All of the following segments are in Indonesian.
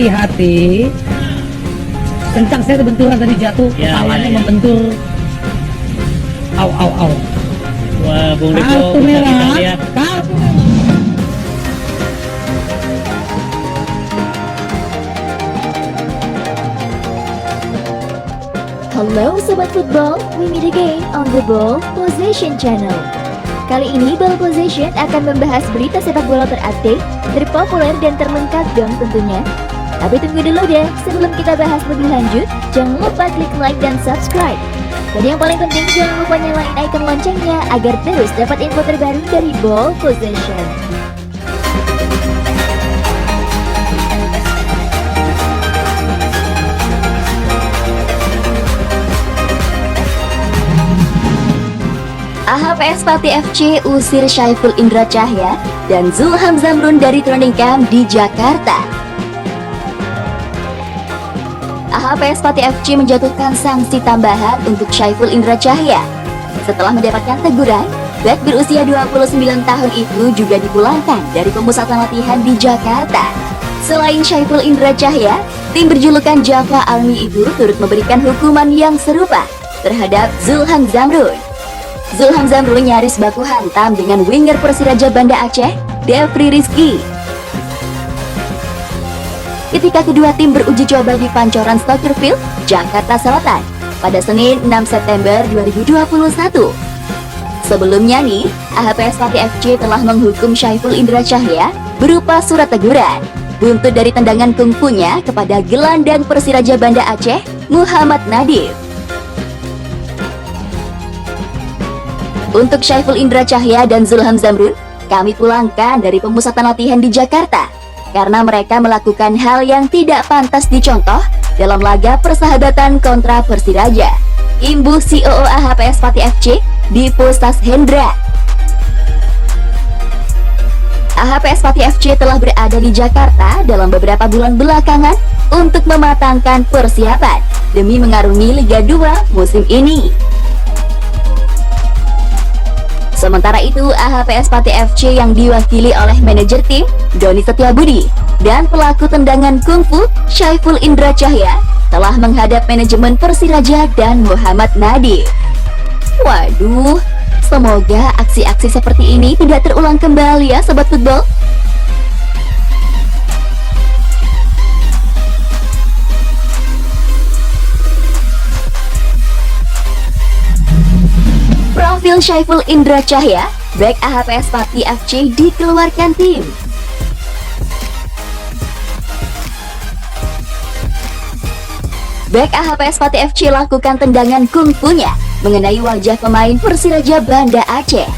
hati-hati. Kencang saya benturan tadi jatuh, kepalanya membentur. Au au au. Wah, Bung Riko, Kartu kita merah. lihat. Kartu merah. Halo Sobat Football, we meet again on the Ball Possession Channel. Kali ini Ball Possession akan membahas berita sepak bola terupdate, terpopuler dan terlengkap dong tentunya. Tapi tunggu dulu deh, sebelum kita bahas lebih lanjut, jangan lupa klik like dan subscribe. Dan yang paling penting jangan lupa nyalain icon loncengnya agar terus dapat info terbaru dari Ball Possession. AHPS Pati FC usir Syaiful Indra Cahya dan Zulham Zamrun dari training camp di Jakarta. AHPS Pati FC menjatuhkan sanksi tambahan untuk Syaiful Indra Cahya. Setelah mendapatkan teguran, bek berusia 29 tahun itu juga dipulangkan dari pemusatan latihan di Jakarta. Selain Syaiful Indra Cahya, tim berjulukan Java Army itu turut memberikan hukuman yang serupa terhadap Zulham Zamrun. Zulham Zamrun nyaris baku hantam dengan winger Persiraja Banda Aceh, Devri Rizky. Ketika kedua tim beruji coba di Pancoran Soccer Field, Jakarta Selatan, pada Senin 6 September 2021. Sebelumnya nih, AHPS Pati FC telah menghukum Syaiful Indra Cahya berupa surat teguran, buntut dari tendangan kungfunya kepada gelandang Persiraja Banda Aceh, Muhammad Nadif. Untuk Syaiful Indra Cahya dan Zulham Zamrun, kami pulangkan dari pemusatan latihan di Jakarta karena mereka melakukan hal yang tidak pantas dicontoh dalam laga persahabatan kontra Persiraja. Imbuh COO AHPS Pati FC, Dipo Stas Hendra. AHPS Pati FC telah berada di Jakarta dalam beberapa bulan belakangan untuk mematangkan persiapan demi mengarungi Liga 2 musim ini. Sementara itu, AHPS Pati FC yang diwakili oleh manajer tim, Doni Setiabudi, dan pelaku tendangan kungfu, Syaiful Indra Cahya, telah menghadap manajemen Persiraja dan Muhammad Nadif. Waduh, semoga aksi-aksi seperti ini tidak terulang kembali ya Sobat Football. Profil Syaiful Indra Cahya, bek AHPS Pati FC dikeluarkan tim. Bek AHPS Pati FC lakukan tendangan kungfunya mengenai wajah pemain Persiraja Banda Aceh.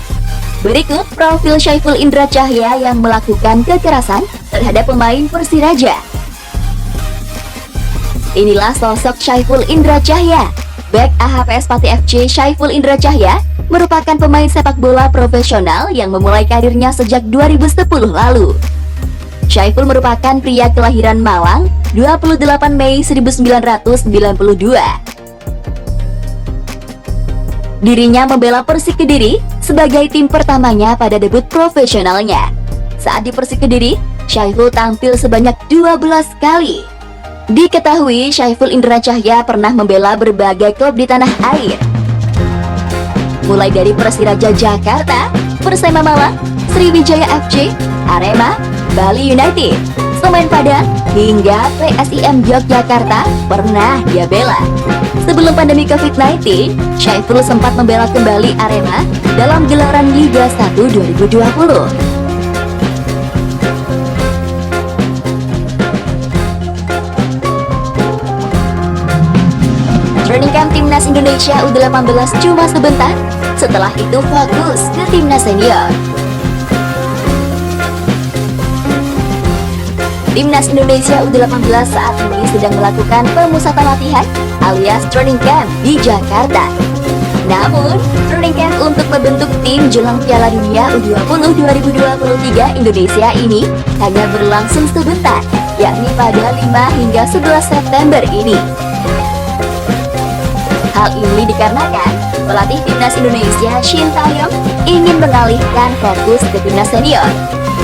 Berikut profil Syaiful Indra Cahya yang melakukan kekerasan terhadap pemain Persiraja. Inilah sosok Syaiful Indra Cahya. Bek AHPS Pati FC Syaiful Indra Cahya merupakan pemain sepak bola profesional yang memulai karirnya sejak 2010 lalu. Syaiful merupakan pria kelahiran Malang, 28 Mei 1992. Dirinya membela Persik Kediri sebagai tim pertamanya pada debut profesionalnya. Saat di Persik Kediri, Syaiful tampil sebanyak 12 kali. Diketahui Syaiful Indra Cahya pernah membela berbagai klub di tanah air, mulai dari Persiraja Jakarta, Persema Malang, Sriwijaya FC, Arema, Bali United, Semen Padang, hingga PSIM Yogyakarta pernah dia bela. Sebelum pandemi COVID-19, Syaiful sempat membela kembali Arema dalam gelaran Liga 1 2020. Training camp Timnas Indonesia U18 cuma sebentar, setelah itu fokus ke Timnas Senior. Timnas Indonesia U18 saat ini sedang melakukan pemusatan latihan alias training camp di Jakarta. Namun, training camp untuk membentuk tim jelang Piala Dunia U20 2023 Indonesia ini hanya berlangsung sebentar, yakni pada 5 hingga 11 September ini. Hal ini dikarenakan pelatih Timnas Indonesia Shin Tae-yong ingin mengalihkan fokus ke Timnas Senior.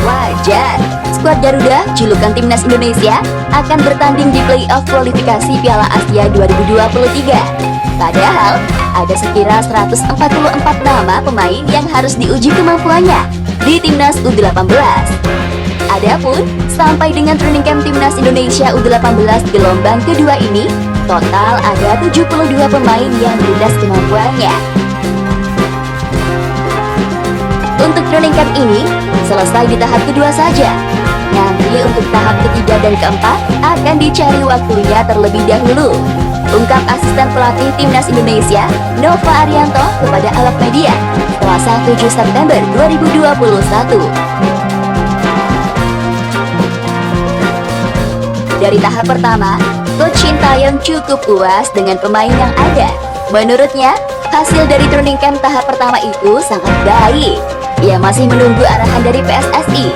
Wajar, skuad Garuda, julukan timnas Indonesia, akan bertanding di playoff kualifikasi Piala Asia 2023. Padahal, ada sekira 144 nama pemain yang harus diuji kemampuannya di timnas U18. Adapun, sampai dengan training camp timnas Indonesia U18 gelombang kedua ini, total ada 72 pemain yang dites kemampuannya. Untuk training camp ini, selesai di tahap kedua saja. Nanti untuk tahap ketiga dan keempat akan dicari waktunya terlebih dahulu. Ungkap asisten pelatih timnas Indonesia, Nova Arianto, kepada awak media, Selasa 7 September 2021. Dari tahap pertama, Coach Shin Taeyong cukup puas dengan pemain yang ada. Menurutnya, hasil dari training camp tahap pertama itu sangat baik. Ia masih menunggu arahan dari PSSI.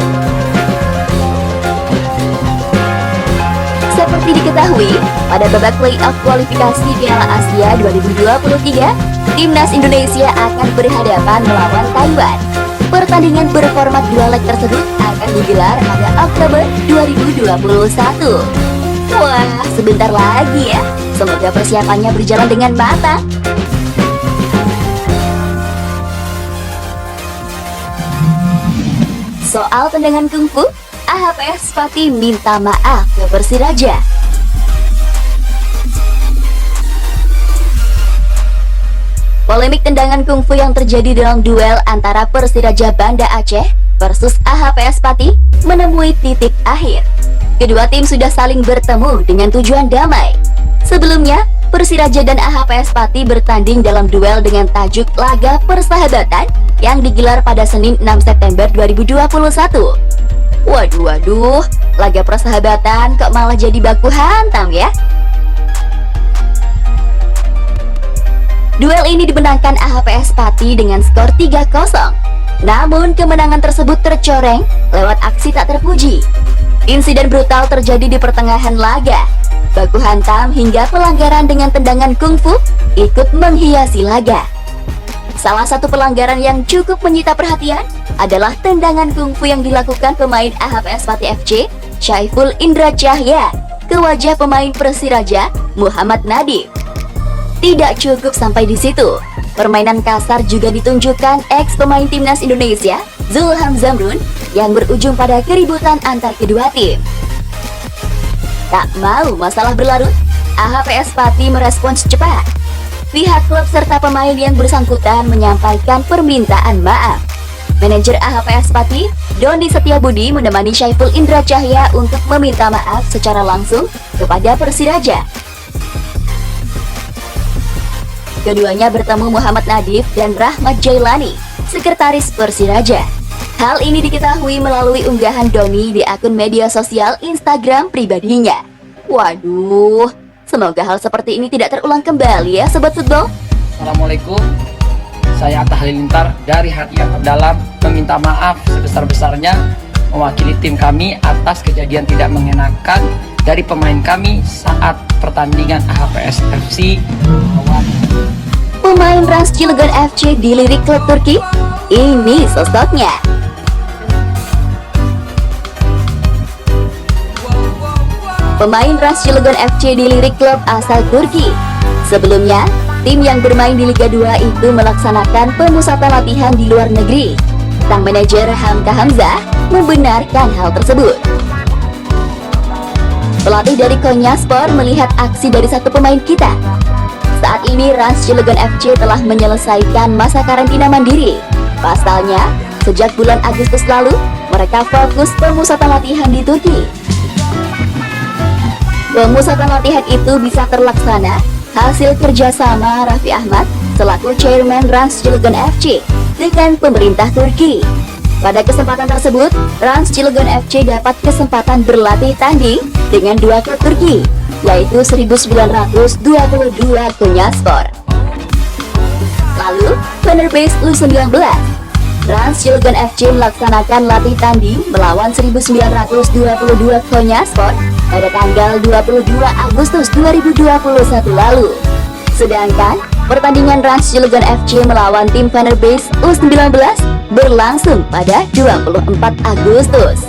Seperti diketahui, pada babak playoff kualifikasi Piala Asia 2023, timnas Indonesia akan berhadapan melawan Taiwan. Pertandingan berformat dua leg tersebut akan digelar pada Oktober 2021. Wah, sebentar lagi ya. Semoga persiapannya berjalan dengan matang. Soal tendangan kungfu, AHPS Pati minta maaf ke Persiraja. Polemik tendangan kungfu yang terjadi dalam duel antara Persiraja Banda Aceh versus AHPS Pati menemui titik akhir. Kedua tim sudah saling bertemu dengan tujuan damai. Sebelumnya, Persiraja dan AHPS Pati bertanding dalam duel dengan tajuk laga persahabatan yang digelar pada Senin 6 September 2021. Waduh, laga persahabatan kok malah jadi baku hantam ya? Duel ini dimenangkan AHPS Pati dengan skor 3-0. Namun kemenangan tersebut tercoreng lewat aksi tak terpuji. Insiden brutal terjadi di pertengahan laga. Baku hantam hingga pelanggaran dengan tendangan kungfu ikut menghiasi laga. Salah satu pelanggaran yang cukup menyita perhatian adalah tendangan kungfu yang dilakukan pemain AHPS Pati FC, Syaiful Indra Cahya, ke wajah pemain Persiraja, Muhammad Nadif. Tidak cukup sampai di situ, permainan kasar juga ditunjukkan ex pemain timnas Indonesia, Zulham Zamrun, yang berujung pada keributan antar kedua tim. Tak mau masalah berlarut, AHPS Pati merespons cepat. Pihak klub serta pemain yang bersangkutan menyampaikan permintaan maaf. Manajer AHPS Pati, Doni Setiabudi, menemani Syaiful Indra Cahya untuk meminta maaf secara langsung kepada Persiraja. Keduanya bertemu Muhammad Nadif dan Rahmat Jailani, sekretaris Persiraja. Hal ini diketahui melalui unggahan Doni di akun media sosial Instagram pribadinya. Waduh, semoga hal seperti ini tidak terulang kembali ya Sobat Football. Assalamualaikum, saya Atta Halilintar dari hati yang terdalam meminta maaf sebesar-besarnya mewakili tim kami atas kejadian tidak mengenakan dari pemain kami saat pertandingan AHPS FC melawan pemain Rans Cilegon FC dilirik klub Turki. Ini sosoknya. Pemain Rans Cilegon FC dilirik klub asal Turki. Sebelumnya, tim yang bermain di Liga 2 itu melaksanakan pemusatan latihan di luar negeri. Sang manajer Hamka Hamzah membenarkan hal tersebut. Pelatih dari Konyaspor melihat aksi dari satu pemain kita. Saat ini Rans Cilegon FC telah menyelesaikan masa karantina mandiri. Pasalnya, sejak bulan Agustus lalu, mereka fokus pemusatan latihan di Turki. Pemusatan latihan itu bisa terlaksana hasil kerjasama Raffi Ahmad selaku Chairman Rans Cilegon FC dengan pemerintah Turki. Pada kesempatan tersebut, Rans Cilegon FC dapat kesempatan berlatih tanding dengan dua klub Turki, yaitu 1922 Konyaspor. Lalu, Fenerbahce U19. Rans Cilegon FC melaksanakan latih tanding melawan 1922 Konyaspor pada tanggal 22 Agustus 2021 lalu. Sedangkan pertandingan Rans Cilegon FC melawan tim Fenerbahce U19 berlangsung pada 24 Agustus.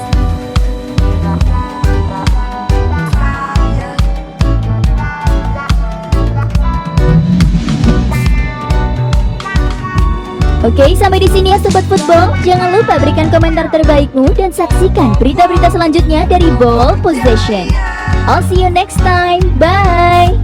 Oke, sampai di sini ya Sobat Football. Jangan lupa berikan komentar terbaikmu dan saksikan berita-berita selanjutnya dari Ball Possession. I'll see you next time. Bye.